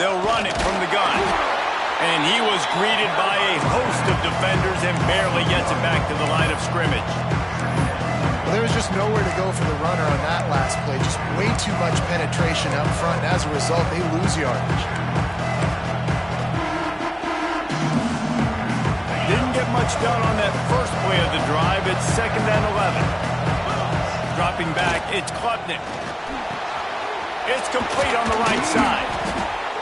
They'll run it from the gun. And he was greeted by a host of defenders and barely gets it back to the line of scrimmage. Well, there was just nowhere to go for the runner on that last play. Just way too much penetration up front, and as a result, they lose yardage. Didn't get much done on that first play of the drive. It's 2nd and 11. Dropping back, it's Klubnik. It's complete on the right side.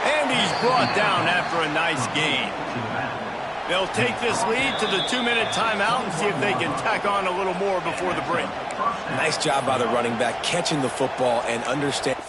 And he's brought down after a nice gain. They'll take this lead to the 2-minute timeout and see if they can tack on a little more before the break. Nice job by the running back catching the football and understanding.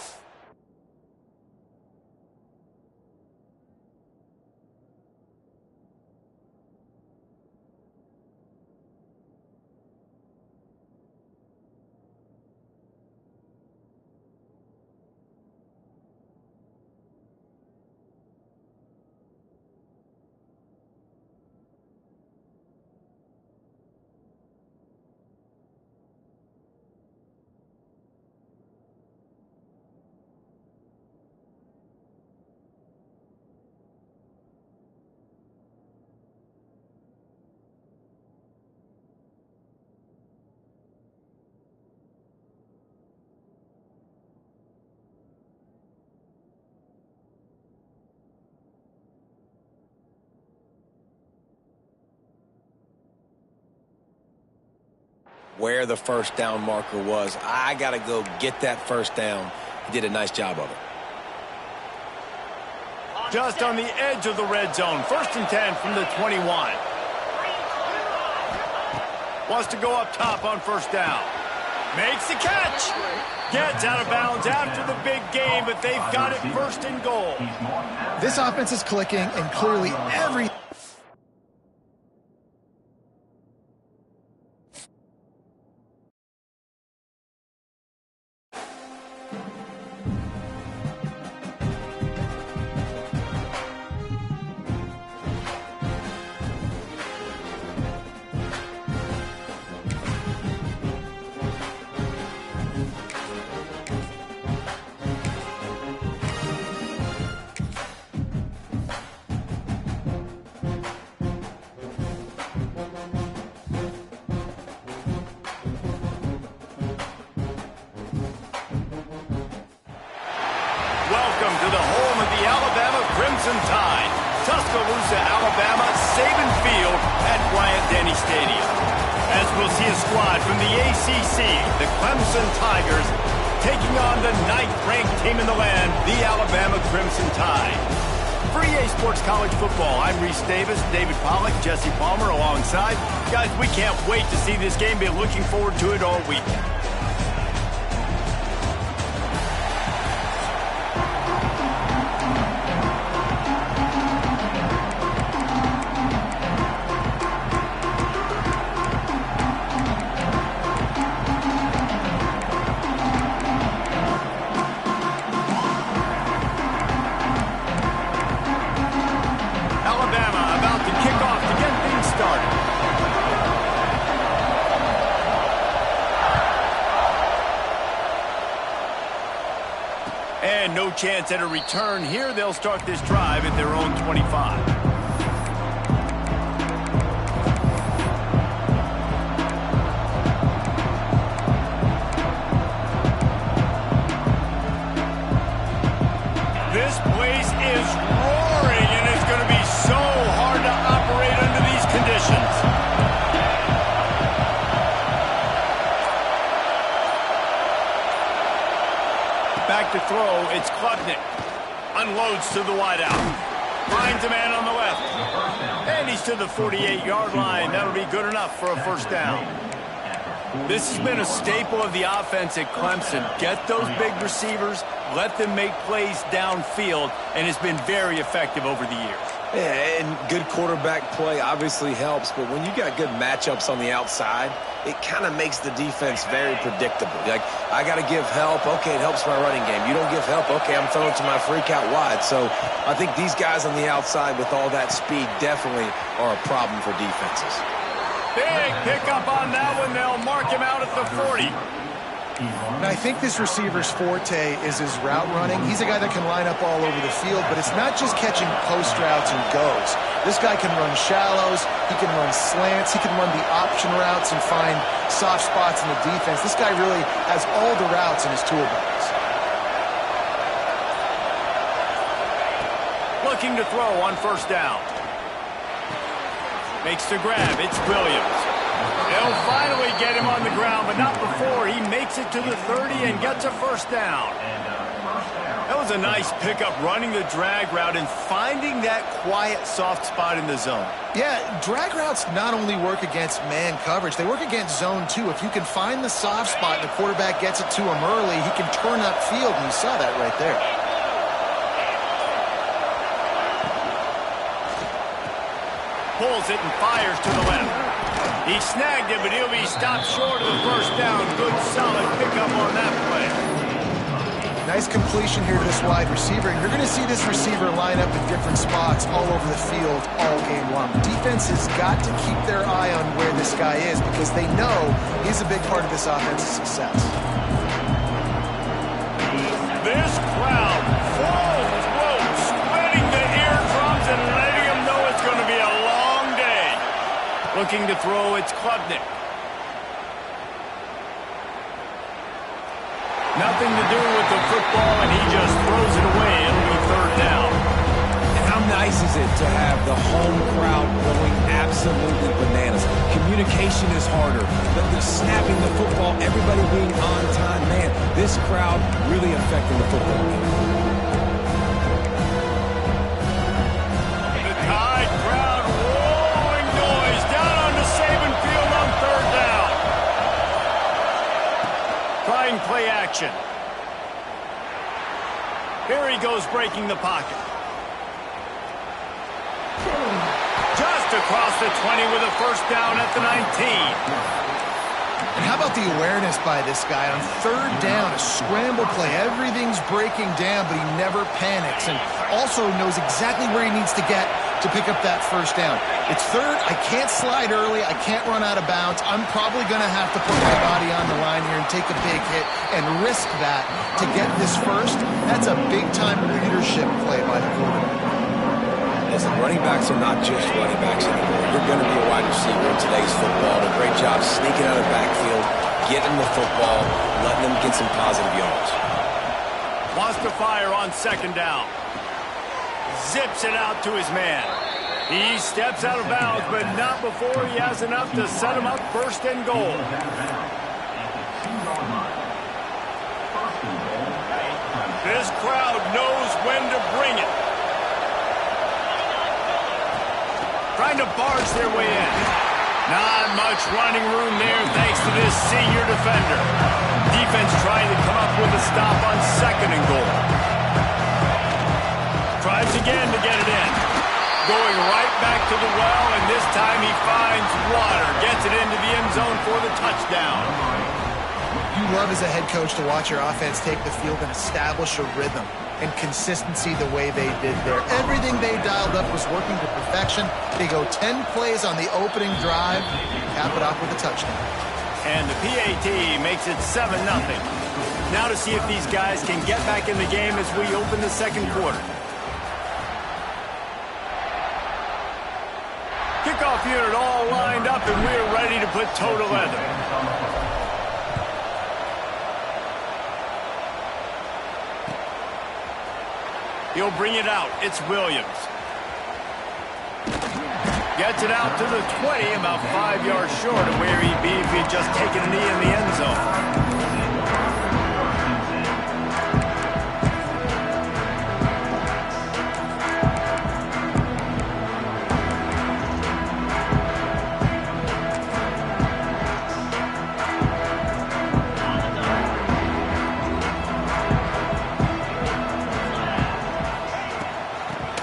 Where the first down marker was. I got to go get that first down. He did a nice job of it. Just on the edge of the red zone. 1st and 10 from the 21. Wants to go up top on first down. Makes the catch. Gets out of bounds after the big game, but they've got it 1st and goal. This offense is clicking, and clearly every... Welcome to the home of the Alabama Crimson Tide. Tuscaloosa, Alabama, Saban Field at Bryant-Denny Stadium. As we'll see a squad from the ACC, the Clemson Tigers, taking on the 9th-ranked team in the land, the Alabama Crimson Tide. For EA Sports College Football, I'm Reese Davis, David Pollack, Jesse Palmer alongside. Guys, we can't wait to see this game. Been looking forward to it all week. And no chance at a return here. They'll start this drive at their own 25. This place is roaring, and it's going to be so hard to operate under these conditions. Back to throw, it's Klubnik. Unloads to the wideout. Finds a man on the left. And he's to the 48-yard line. That'll be good enough for a first down. This has been a staple of the offense at Clemson. Get those big receivers, let them make plays downfield, and it's been very effective over the years. Yeah, and good quarterback play obviously helps, but when you got good matchups on the outside, it kind of makes the defense very predictable. Like, I got to give help. Okay, it helps my running game. You don't give help. Okay, I'm throwing to my freak out wide. So I think these guys on the outside with all that speed definitely are a problem for defenses. Big pickup on that one. They'll mark him out at the 40. And I think this receiver's forte is his route running. He's a guy that can line up all over the field, but it's not just catching post routes and goes. This guy can run shallows, he can run slants, he can run the option routes and find soft spots in the defense. This guy really has all the routes in his toolbox. Looking to throw on first down. Makes the grab. It's Williams. They'll finally get him on the ground, but not before he makes it to the 30 and gets a first down. That was a nice pickup, running the drag route and finding that quiet, soft spot in the zone. Yeah, drag routes not only work against man coverage, they work against zone too. If you can find the soft spot and the quarterback gets it to him early, he can turn upfield, and you saw that right there. Pulls it and fires to the left. He snagged it, but he'll be stopped short of the first down. Good, solid pickup on that play. Nice completion here to this wide receiver. And you're going to see this receiver line up in different spots all over the field all game long. Defense has got to keep their eye on where this guy is because they know he's a big part of this offense's success. This crowd, full throat, spreading the eardrums and letting them know it's going to be a long day. Looking to throw, it's Klubnik. Nothing to do with the football, and he just throws it away. It'll be third down. And how nice is it to have the home crowd going absolutely bananas? Communication is harder, but the snapping the football, everybody being on time, man, this crowd really affecting the football game. The Tide crowd rolling noise down onto Saban Field on third down. Trying play action. Here he goes, breaking the pocket. Just across the 20 with a first down at the 19. And how about the awareness by this guy on third down, a scramble play. Everything's breaking down, but he never panics and also knows exactly where he needs to get to pick up that first down. It's third. I can't slide early. I can't run out of bounds. I'm probably going to have to put my body on the line here and take a big hit and risk that to get this first. That's a big-time leadership play by the quarterback. Listen, running backs are not just running backs anymore. You're going to be a wide receiver in today's football. A great job sneaking out of the backfield, getting the football, letting them get some positive yards. Wants to fire on second down. Zips it out to his man. He steps out of bounds, but not before he has enough to set him up first and goal. This crowd knows when to bring it. Trying to barge their way in. Not much running room there thanks to this senior defender. Defense trying to come up with a stop on second and goal. Tries again to get it in. Going right back to the well, and this time he finds water. Gets it into the end zone for the touchdown. You love as a head coach to watch your offense take the field and establish a rhythm and consistency the way they did there. Everything they dialed up was working to perfection. They go 10 plays on the opening drive, cap it off with a touchdown. And the PAT makes it 7-0. Now to see if these guys can get back in the game as we open the second quarter. Kickoff unit all lined up, and we're ready to put toe to leather. He'll bring it out. It's Williams. Gets it out to the 20, about 5 yards short of where he'd be if he'd just taken a knee in the end zone.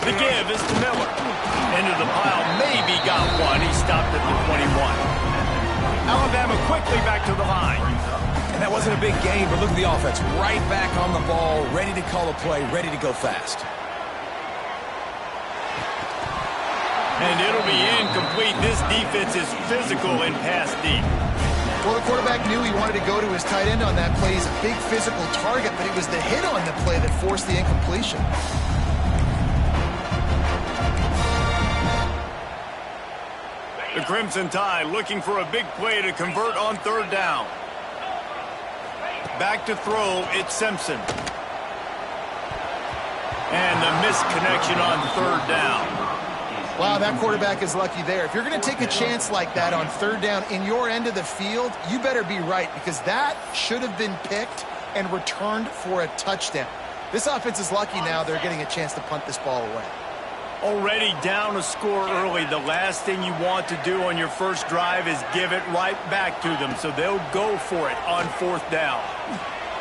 The give is to Miller. Into the pile, maybe got one. He stopped at the 21. Alabama quickly back to the line. And that wasn't a big game, but look at the offense. Right back on the ball, ready to call a play, ready to go fast. And it'll be incomplete. This defense is physical and pass deep. Well, the quarterback knew he wanted to go to his tight end on that play. He's a big physical target, but it was the hit on the play that forced the incompletion. The Crimson Tide looking for a big play to convert on third down. Back to throw, it's Simpson. And the missed connection on third down. Wow, that quarterback is lucky there. If you're going to take a chance like that on third down in your end of the field, you better be right, because that should have been picked and returned for a touchdown. This offense is lucky now they're getting a chance to punt this ball away. Already down a score early. The last thing you want to do on your first drive is give it right back to them, so they'll go for it on fourth down.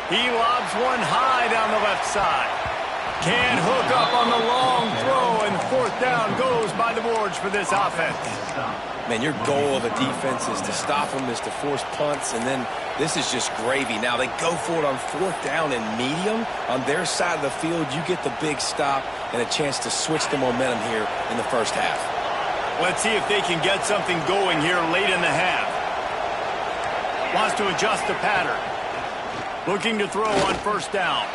He lobs one high down the left side. Can't hook up on the long throw, and fourth down goes by the boards for this offense. Man, your goal of a defense is to stop them, is to force punts, and then this is just gravy. Now they go for it on fourth down and medium. On their side of the field, you get the big stop and a chance to switch the momentum here in the first half. Let's see if they can get something going here late in the half. Wants to adjust the pattern. Looking to throw on first down.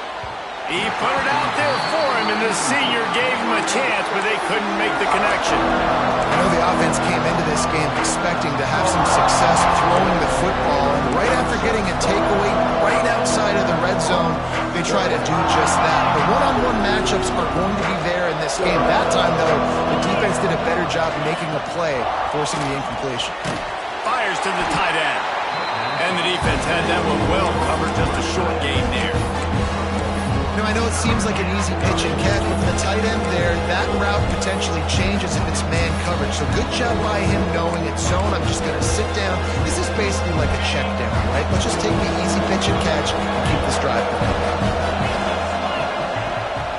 He put it out there for him, and the senior gave him a chance, but they couldn't make the connection. I know the offense came into this game expecting to have some success throwing the football, and right after getting a takeaway right outside of the red zone, they try to do just that. The one-on-one matchups are going to be there in this game. That time, though, the defense did a better job making a play, forcing the incompletion. Fires to the tight end. And the defense had that one well covered, just a short gain there. You know, I know it seems like an easy pitch and catch, but for the tight end there, that route potentially changes if it's man coverage. So good job by him knowing it's zone. I'm just going to sit down. This is basically like a check down, right? Let's just take the easy pitch and catch and keep this drive going.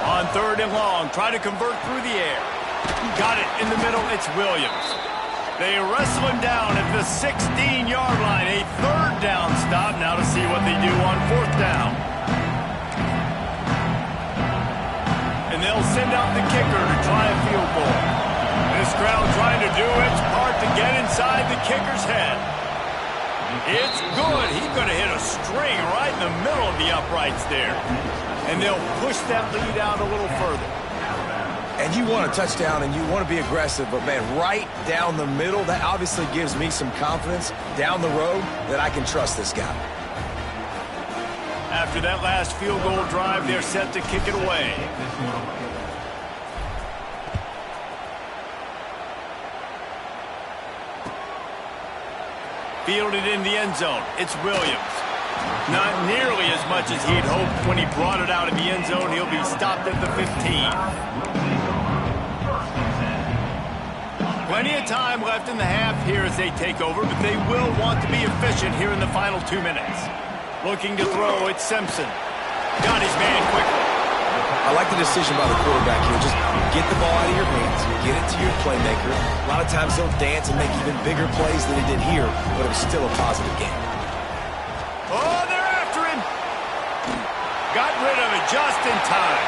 On third and long, try to convert through the air. Got it in the middle. It's Williams. They wrestle him down at the 16-yard line. A third down stop. Now to see what they do on fourth down. And they'll send out the kicker to try a field goal. This crowd trying to do its part to get inside the kicker's head. It's good. He could have hit a string right in the middle of the uprights there. And they'll push that lead out a little further. And you want a touchdown and you want to be aggressive, but man, right down the middle, that obviously gives me some confidence down the road that I can trust this guy. After that last field goal drive, they're set to kick it away. Fielded in the end zone. It's Williams. Not nearly as much as he'd hoped when he brought it out in the end zone. He'll be stopped at the 15. Plenty of time left in the half here as they take over, but they will want to be efficient here in the final 2 minutes. Looking to throw, it's Simpson. Got his man quickly. I like the decision by the quarterback here. Just get the ball out of your hands, get it to your playmaker. A lot of times they'll dance and make even bigger plays than he did here, but it was still a positive game. Oh, they're after him. Got rid of it just in time.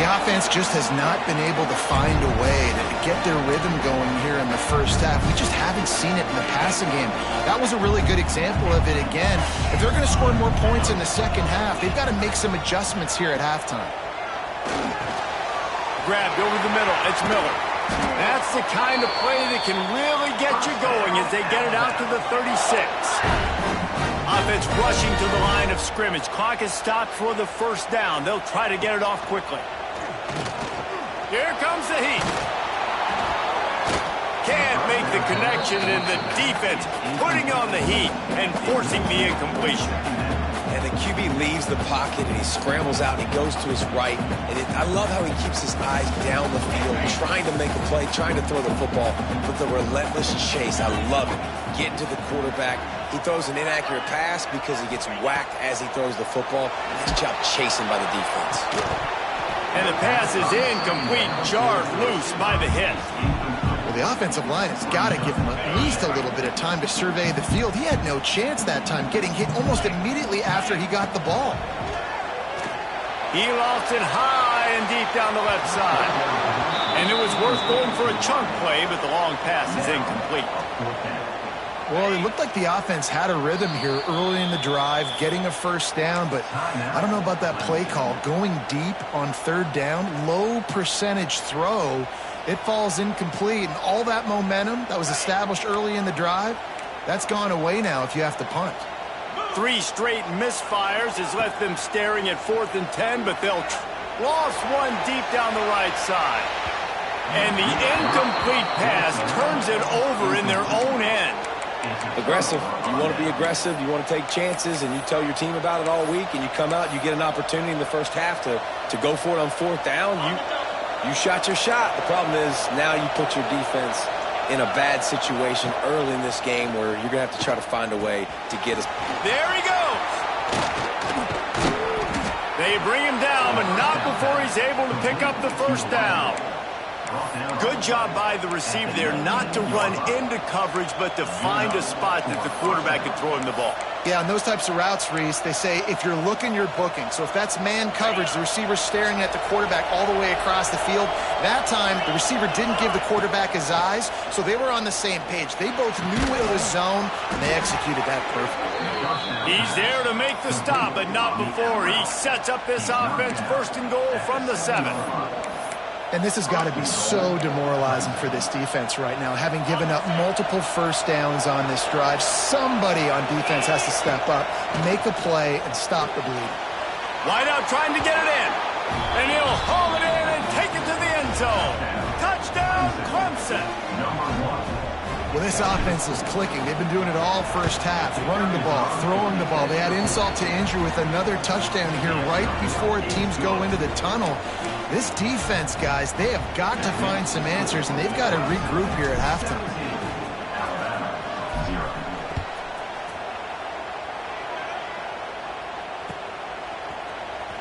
The offense just has not been able to find a way to get their rhythm going here in the first half. We just haven't seen it in the passing game. That was a really good example of it again. If they're going to score more points in the second half, they've got to make some adjustments here at halftime. Grabbed over the middle. It's Miller. That's the kind of play that can really get you going as they get it out to the 36. Offense rushing to the line of scrimmage. Clock is stopped for the first down. They'll try to get it off quickly. Here comes the heat. Can't make the connection, and the defense putting on the heat and forcing the incompletion. And the QB leaves the pocket, and he scrambles out, and he goes to his right. And I love how he keeps his eyes down the field, trying to make a play, trying to throw the football, but the relentless chase, I love it. Getting to the quarterback. He throws an inaccurate pass because he gets whacked as he throws the football. Nice job chasing by the defense. And the pass is incomplete, jarred loose by the hit. Well, the offensive line has got to give him at least a little bit of time to survey the field. He had no chance that time, getting hit almost immediately after he got the ball. He lofts it high and deep down the left side. And it was worth going for a chunk play, but the long pass is incomplete. Well, it looked like the offense had a rhythm here early in the drive, getting a first down, but I don't know about that play call. Going deep on third down, low percentage throw, it falls incomplete, and all that momentum that was established early in the drive, that's gone away now if you have to punt. 3 straight misfires has left them staring at 4th and 10, but they'll lost one deep down the right side. And the incomplete pass turns it over in their own end. Aggressive. You want to be aggressive. You want to take chances, and you tell your team about it all week, and you come out, you get an opportunity in the first half to go for it on 4th down. You shot your shot. The problem is now you put your defense in a bad situation early in this game where you're going to have to try to find a way to get us. There he goes. They bring him down, but not before he's able to pick up the first down. Good job by the receiver there not to run into coverage, but to find a spot that the quarterback can throw him the ball. Yeah, on those types of routes, Reese, they say if you're looking, you're booking. So if that's man coverage, the receiver's staring at the quarterback all the way across the field. That time, the receiver didn't give the quarterback his eyes, so they were on the same page. They both knew it was zone, and they executed that perfectly. He's there to make the stop, but not before he sets up this offense 1st and goal from the 7. And this has got to be so demoralizing for this defense right now, having given up multiple first downs on this drive. Somebody on defense has to step up, make a play, and stop the bleed. Wideout trying to get it in. And he'll haul it in and take it to the end zone. Touchdown, Clemson. Well, this offense is clicking. They've been doing it all first half, running the ball, throwing the ball. They had insult to injury with another touchdown here right before teams go into the tunnel. This defense, guys, they have got to find some answers, and they've got to regroup here at halftime.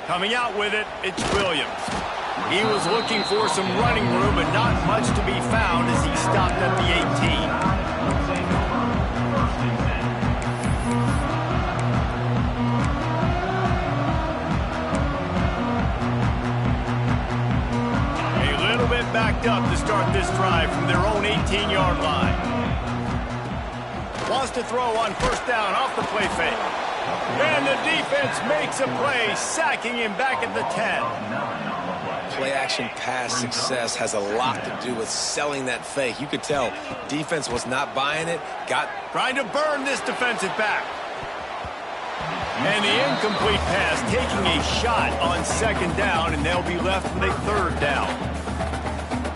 Coming out with it, it's Williams. He was looking for some running room, but not much to be found as he stopped at the 18. Backed up to start this drive from their own 18-yard line. Wants to throw on 1st down off the play fake. And the defense makes a play, sacking him back at the 10. Play-action pass success has a lot to do with selling that fake. You could tell defense was not buying it. Trying to burn this defensive back. And the incomplete pass taking a shot on 2nd down, and they'll be left with a 3rd down.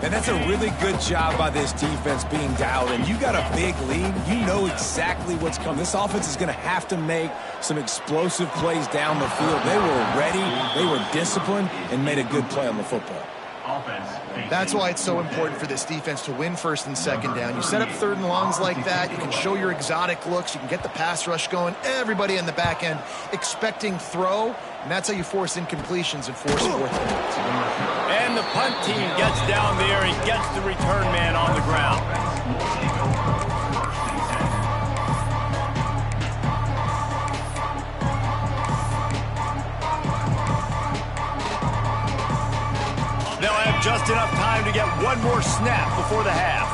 And that's a really good job by this defense being dialed in. You got a big lead. You know exactly what's coming. This offense is going to have to make some explosive plays down the field. They were ready, they were disciplined, and made a good play on the football. That's why it's so important for this defense to win 1st and 2nd down. You set up 3rd and longs like that, you can show your exotic looks, you can get the pass rush going, everybody in the back end expecting throw, and that's how you force incompletions and force 4th downs. And the punt team gets down there and gets the return man on the ground. They'll have just enough time to get one more snap before the half.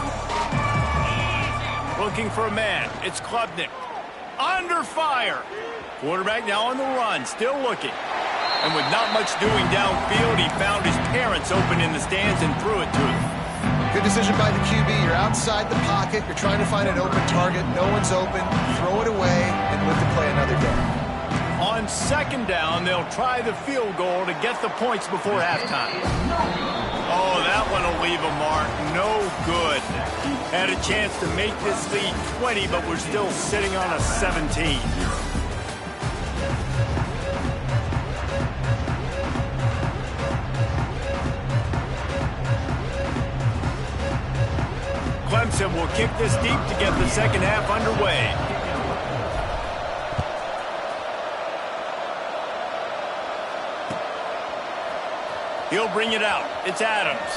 Looking for a man. It's Klubnik. Under fire. Quarterback now on the run, still looking. And with not much doing downfield, he found his parents open in the stands and threw it to him. Good decision by the QB. You're outside the pocket. You're trying to find an open target. No one's open. Throw it away and live to play another day. On 2nd down, they'll try the field goal to get the points before halftime. Oh, that one will leave a mark. No good. Had a chance to make this lead 20, but we're still sitting on a 17. Clemson will kick this deep to get the 2nd half underway. He'll bring it out. It's Adams.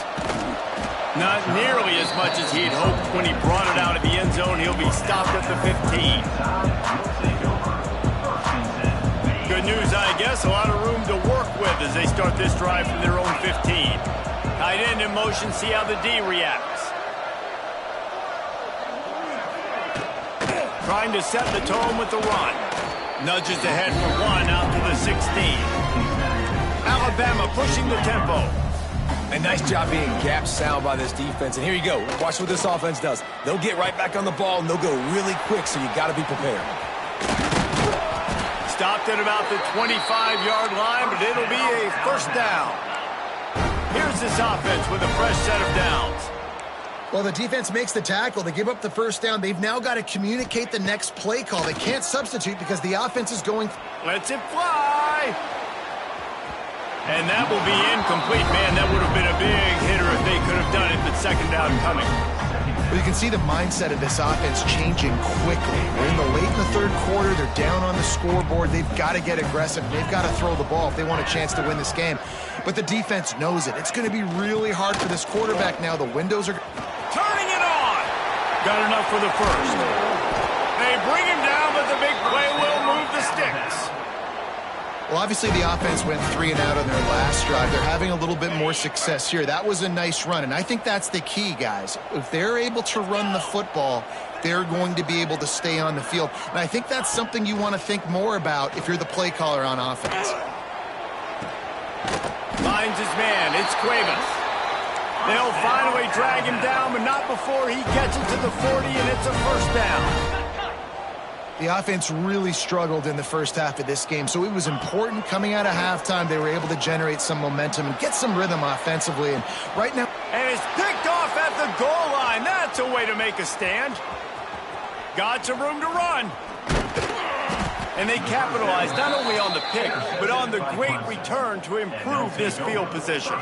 Not nearly as much as he'd hoped when he brought it out of the end zone. He'll be stopped at the 15. Good news, I guess. A lot of room to work with as they start this drive from their own 15. Tight end in motion. See how the D reacts. trying to set the tone with the run. Nudges ahead for one out to the 16. Alabama pushing the tempo. A nice job being gap sound by this defense. And here you go. Watch what this offense does. They'll get right back on the ball, and they'll go really quick, so you got to be prepared. Stopped at about the 25-yard line, but it'll be a first down. Here's this offense with a fresh set of downs. Well, the defense makes the tackle. They give up the first down. They've now got to communicate the next play call. They can't substitute because the offense is going. Lets it fly. And that will be incomplete. Man, that would have been a big hitter if they could have done it, but second down coming. Well, you can see the mindset of this offense changing quickly. We're in the late in the third quarter. They're down on the scoreboard. They've got to get aggressive. They've got to throw the ball if they want a chance to win this game. But the defense knows it. It's going to be really hard for this quarterback now. The windows are... Turning it on. Got enough for the first. They bring him down, but the big play will move the sticks. Well, obviously the offense went 3 and out on their last drive. They're having a little bit more success here. That was a nice run, and I think that's the key, guys. If they're able to run the football, they're going to be able to stay on the field. And I think that's something you want to think more about if you're the play caller on offense. Finds his man. It's Cuevas. They'll finally drag him down, but not before he gets it to the 40, and it's a first down. The offense really struggled in the first half of this game, so it was important coming out of halftime. They were able to generate some momentum and get some rhythm offensively. And right now... And it's picked off at the goal line. That's a way to make a stand. Got some room to run. And they capitalized not only on the pick, but on the great return to improve this field position.